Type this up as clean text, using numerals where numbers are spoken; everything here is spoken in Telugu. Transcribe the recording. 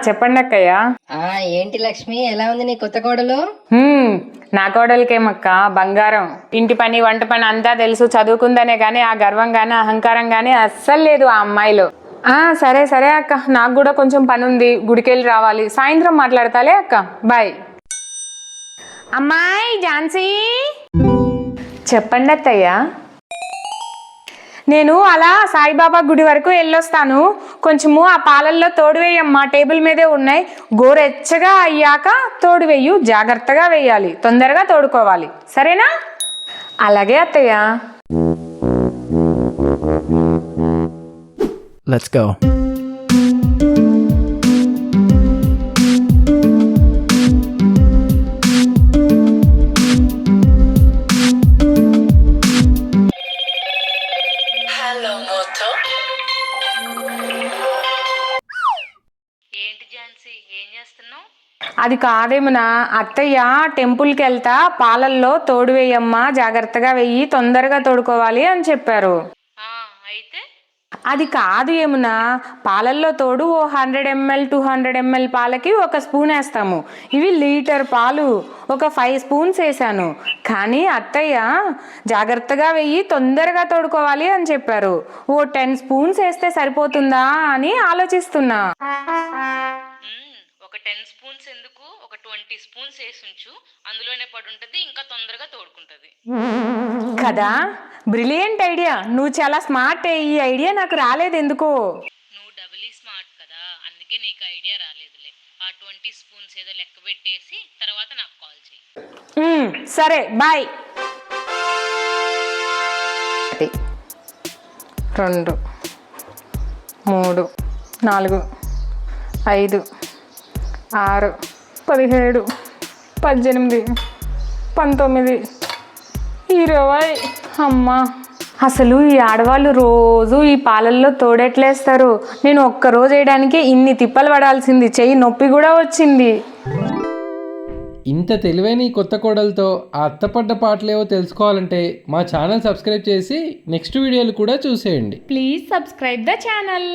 చెప్పండి అక్కయ్య. ఏంటి లక్ష్మి, ఎలా ఉంది నీ కొత్త కోడలు? నా కోడలికేమక్క బంగారం. ఇంటి పని వంట పని అంతా తెలుసు, చదువుకుందనే గానీ ఆ గర్వం గానీ అహంకారం గానీ అస్సలు లేదు ఆ అమ్మాయిలో. సరే సరే అక్క, నాకు కూడా కొంచెం పని ఉంది, గుడికెళ్ళి రావాలి. సాయంత్రం మాట్లాడతాలే అక్క, బాయ్. అమ్మాయి ఝాన్సీ. చెప్పండి అత్తయ్య. నేను అలా సాయిబాబా గుడి వరకు వెళ్ళొస్తాను, కొంచెము ఆ పాలల్లో తోడు వేయమ్మా, టేబుల్ మీదే ఉన్నాయి. గోరెచ్చగా అయ్యాక తోడు వేయు, జాగ్రత్తగా వేయాలి, తొందరగా తోడుకోవాలి, సరేనా? అలాగే అత్తయ్య. Let's go. ఏంటి ఝాన్సీ, ఏం చేస్తున్నావు? అది కాదేమన్నా అత్తయ్య, టెంపుల్కి వెళ్తా, పాలల్లో తోడు వేయమ్మా, జాగ్రత్తగా వెయ్యి, తొందరగా తోడుకోవాలి అని చెప్పారు. అయితే అది కాదు ఏమునా, పాలల్లో తోడు 100 ml 200 ml పాలకి 1 స్పూన్ వేస్తాము. ఇవి లీటర్ పాలు, ఒక 5 స్పూన్స్ వేసాను. కానీ అత్తయ్య జాగ్రత్తగా వెయ్యి, తొందరగా తోడుకోవాలి అని చెప్పారు. 10 స్పూన్స్ వేస్తే సరిపోతుందా అని ఆలోచిస్తున్నా. ఒక 10 స్పూన్స్ ఎందుకు, ఒక 20 స్పూన్స్ వేసి ఉంచు, అందులోనే పడుంటది, ఇంకా తొందరగా తోడుకుంటది కదా. బ్రిలియంట్ ఐడియా, నువ్వు చాలా స్మార్ట్. ఈ ఐడియా నాకు రాలేదు ఎందుకో. నువ్వు డబుల్ స్మార్ట్ కదా, అందుకే నీకు ఐడియా రాలేదులే. ఆ 20 స్పూన్స్ ఏదో లెక్క పెట్టేసి తర్వాత నాకు కాల్ చేయి. సరే, బాయ్. 2 3 4 5 6 17 18 19 20. అమ్మా, అసలు ఈ ఆడవాళ్ళు రోజు ఈ పాలల్లో తోడెట్లేస్తారు? నేను ఒక్కరోజు వేయడానికి ఇన్ని తిప్పలు పడాల్సింది, చెయ్యి నొప్పి కూడా వచ్చింది. ఇంత తెలివైన ఈ కొత్త కోడలతో ఆ అత్తపడ్డ పాటలేవో తెలుసుకోవాలంటే మా ఛానల్ సబ్స్క్రైబ్ చేసి నెక్స్ట్ వీడియోలు కూడా చూసేయండి. Please subscribe the channel.